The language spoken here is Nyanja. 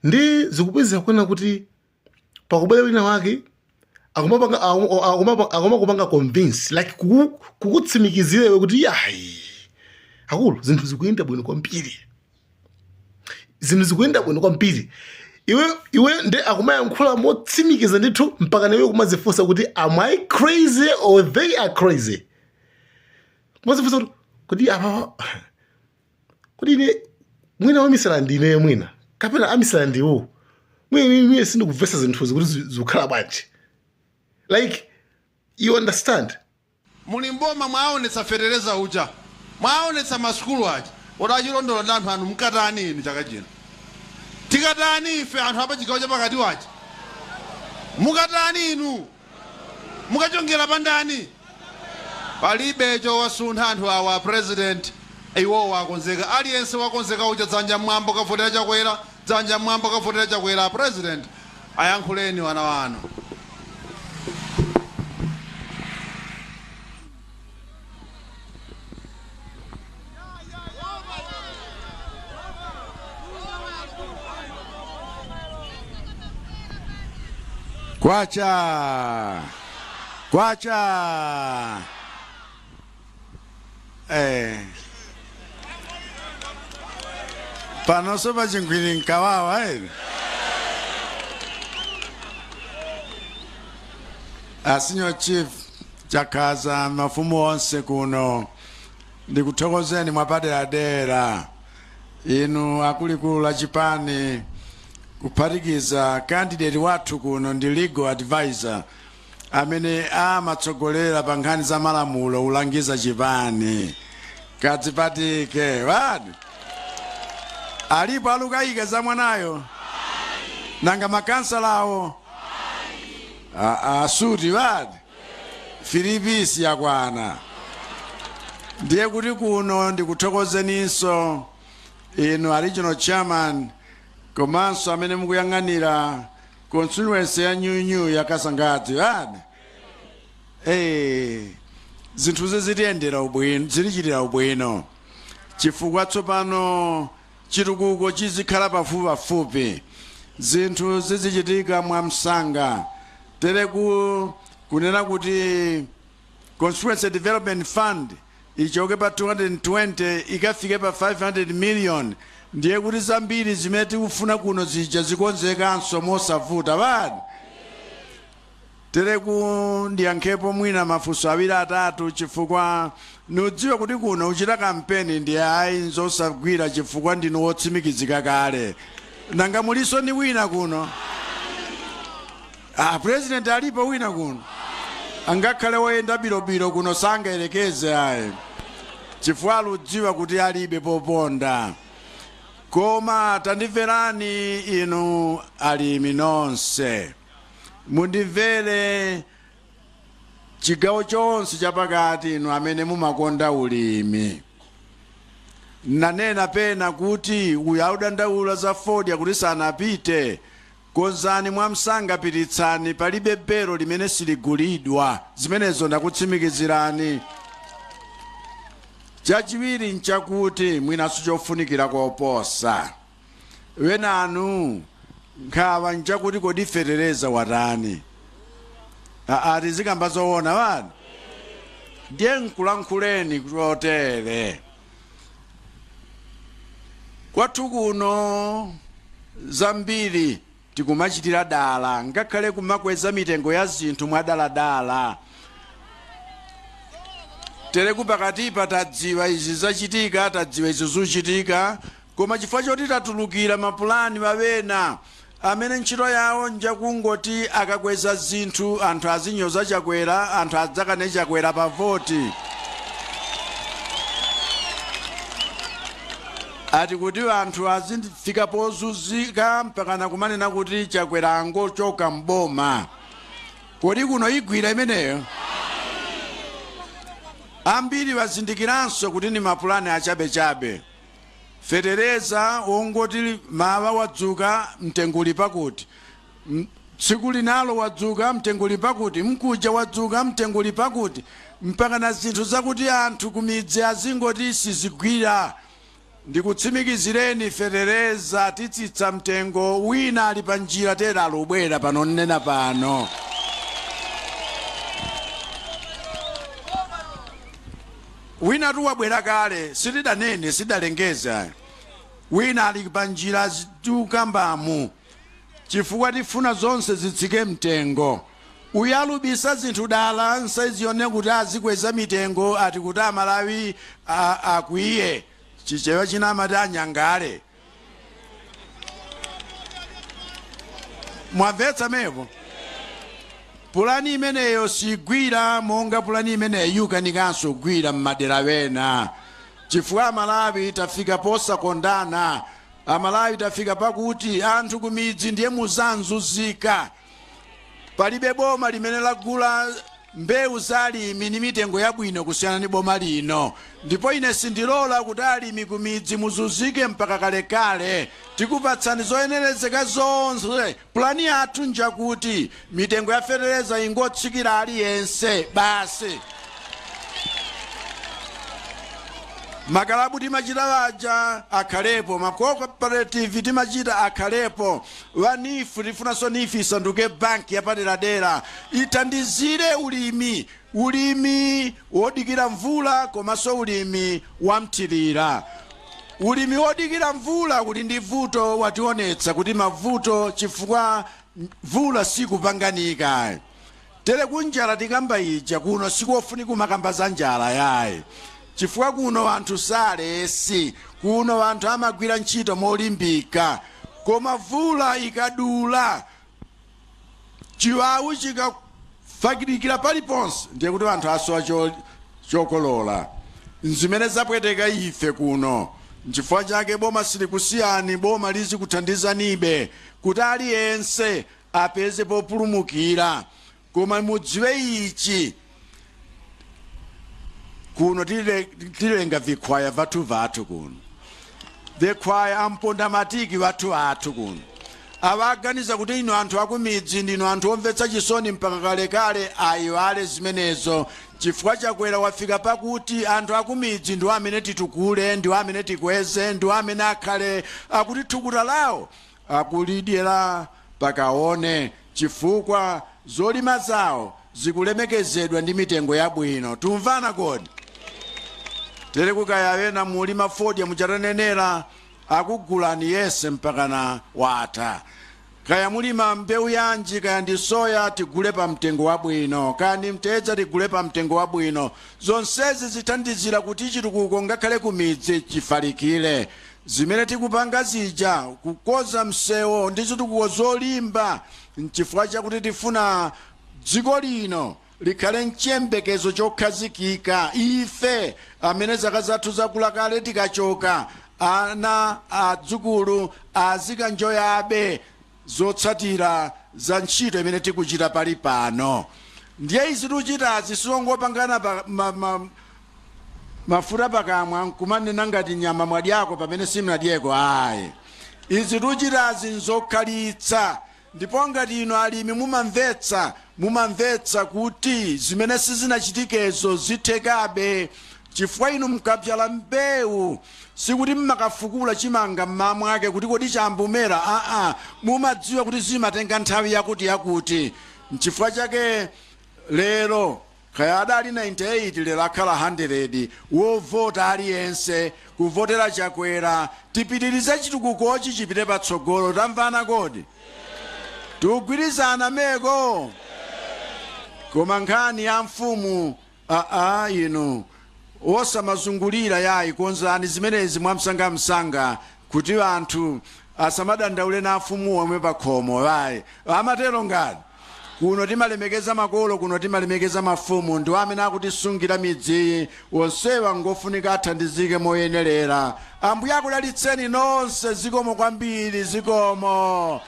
ndi zikupezeka kuna kuti pakubwera wina wake akumapanga convince like kukutsimikizira kuti yayi akulu zinthu zikuyenda bwino kwambiri, zinthu zikuyenda bwino kwambiri. Iwe nde akumayankhula motsimikiza ndithu mpaka nawe kumazifunsa kuti am I crazy or they are crazy? Kumazifunsa kuti apa kuti ine mwina wamisala ndine mwina kapena amisala ndiwo mwina sindikuvesa zinthu zikuti zikukhala bwanji. Like, you understand? Muli mboma mwaonetsa Feteleza uja, mwaonetsa masukulu aja, odachilondola ndi anthu anu mkatani inu chaka chino. Tikatani ife anthu apa chigawo chapakati wachi. Mukatani inu. Mukachongera pandani. Palibe chowasuntha anthu awa president iwo wakonzeka. Aliyense wakonzeka uja dzanja mwambo kavotera Chakwera, dzanja mwambo kavotera Chakwera president. Ayankhuleni wana wanu. Kwacha panoso pachingwiri nkawawa Asinyo Chief Chakaza mafumu onse kuno ndikuthokozeni mwapadera inu akulikulu la chipani kuphatikiza candidate wathu kuno ndi legal advisor amene amatsogolera pa nkhani za malamulo ulangiza chipani kadzipatike wadi alipo alukayika za mwanayo nanga makansalawo asuti wadi Filipisi yakwana ndiye kuti kuno ndikuthokozeninso inu regional chairman komanso amene mukuyang'anira constituency ya Nyunyu ya Kasangati wadi zinthu zizitiyendera ubwino zilichitira ubwino chifukwa tsopano chitukuko chizikhala pafupi zinthu zizichitika mwamsanga tere kunena kuti constituency development fund ichoke pa 220 ikafike pa 500 million ndiye kuti zambiri zimene tikufuna kuno zija zikonzekanso mosavuta badi tere ndiyankhepo mwina mafunso awiri atatu chifukwa nudziwa kuti kuno uchita kampeni ndiye ayi nzosagwira chifukwa ndinu wotsimikizika kale nanga muliso ni wina kuno president alipo wina kuno angakhale woyenda bilobilo kuno sangayerekeze ayi chifukwa aludziwa kuti alibe poponda koma tandimverani inu alimi nonse mundimvere chigawo chonse chapakati inu amene mumakonda ulimi nanena pena kuti uyu audandaula za fodya kuti sanapite konzani mwamsanga pititsani palibe bero limene siligulidwa zimenezo ndakutsimikizirani chachiwiri nchakuti mwinaso chofunikira koposa wenanu nkhawa nchakuti kodi Feteleza watani tizikamba zoona wani ndiye nkulankhuleni kutotere kwathu kuno zambiri tikumachitira dala ngakhale kumakweza mitengo ya zinthu mwadaladala tere kupakatipa tadziwa izi zachitika tadziwa izi zuchitika koma chifukwa choti tatulukira mapulani wawena amene ntchito yawo njakungoti akakweza zinthu anthu azinyoza Chakwera anthu adzakane Chakwera pa voti ati kuti anthu azifika pozunzika mpaka nakumanena kuti Chakwera angochoka mboma kodi kuno igwira imeneyo ambiri wazindikiranso kuti ni mapulani achabechabe Feteleza wongoti mawa wadzuka mtenguli pakuti tsiku linalo wadzuka mtenguli pakuti mkuja wadzuka mtenguli pakuti mpaka na zinthu zakuti anthu kumidzi azingoti sizigwira ndikutsimikizireni Feteleza titsitsa mtengo wina ali pa njira tera alubwera pano nena pano. Wina tuwabwera kale sitidanene sidalengeza. Wina ali pa njira zitukambamu chifukwa tifuna zonse zitsike mtengo. Uyalubisa zinthu dala nsaizione kuti azikweza mitengo ati kuti Amalawi akwiye chichewa chinamati anyangale. Mwamvetsa mepo? Pulani imeneyo sigwira monga pulani imeneyo kanikanso gwira mmadera wena. Chifukwa Amalawi tafika posakondana. Amalawi tafika pakuti anthu kumidzi ndiye muzanzuzika. Palibe boma limene lagula mbewu za alimi ni mitengo ya bwino kusiyana ni boma lino. Ndipo ine sindilola kuti alimi kumidzi muzuzike mpaka kalekale. Tikupatsani zoyenerezeka zonse. Pulani yathu njakuti mitengo ya Feteleza ingotsikira aliyense basi. Makalabu timachita waja akhalepo, macooperative timachita akhalepo, wanifu tifunanso nifu isanduke banki yapaderadera ithandizire ulimi wodikira mvula komanso ulimi wamthirira. Ulimi wodikira mvula kuli ndi vuto wationetsa kuti mavuto chifukwa mvula sikupanganika. Tere kunjala tikamba ija kuno sikofunika makamba za njala yayi. Chifukwa kuno anthu salesi, kuno anthu amagwira ntchito molimbika. Koma mvula ikadula chiwawu chikafakirikira paliponse ndiye kuti anthu asowa chokolola. Nzimene zapweteka ife kuno. Nchifukwa chake boma silikusiyani, boma lizikuthandizanibe kuti aliyense apeze populumukira. Koma mudziwe ichi kuno tilenga vikwaya vatu kuno. Vikwaya amponda matiki vatu kuno. Awaganiza kuti ino anthu akumidzi ndino anthu omvetsa chisoni mpaka kalekale ayiwale zimenezo. Chifukwa Chakwera wafika pakuti anthu akumidzi ndiwo amene titukule, ndiwo amene tikweze, ndiwo amene akhale akuti thukuta lawo akulidyera pakaone chifukwa zolima zawo zikulemekezedwa ndi mitengo ya bwino. Tumvana kodi? Tere kukayawena mulima fodya muchatanenera akugulani yese mpaka na wata. Kaya mulima mbewu yanji kaya ndi soya tigule pa mtengo wa bwino, kaya ndi mtedza tigule pa mtengo wa bwino. Zonsezi zithandizira kuti chitukuko ngakhale kumidzi chifalikire. Zimene tikupanga zija kukoza msewu ndi zitukuko zolimba nchifukwa chakuti tifuna dziko lino likhale nchembekezo chokhazikika. Ife amene zaka zathu zakula kale tikachoka ana adzukulu azikanjoyabe zotsatira za ntchito imene tikuchita pali pano. Ndiye izi tuchitazi siongopangana mafuta pakamwa nkumanena ngati nyama mwadyako pamene simnadyeko ayi. Izi tuchitazi nzokhalitsa. Ndipo ngati ino alimi mumamvetsa kuti zimene sizinachitikezo zithekabe. Chifukwa inu mkapyala mbewu sikuti mmakafukula chimanga mmamwake kuti kodi chambumera. Mumadziwa kuti zimatenga nthawi yakuti. Nchifukwa chake lero kaya adali 98 lero akhala 100 wovota aliyense kuvotera Chakwera. Tipitirize chitukukochi chipite patsogolo. Tamvana kodi? Tugwirizana meko. Koma nkhani ya mfumu inu osamazungulira yayi konzani zimenezi mwamsanga kuti anthu asamadandaule na mfumu omwe pakhomo yayi. Amatero ngani? Kuno timalemekeza makolo, kuno timalemekeza mafumu, ndiwo amene akutisungira midzi. Onsewa ngofunika athandizike moyenerera. Ambuye akudalitseni nonse. Zikomo kwambiri. Zikomo.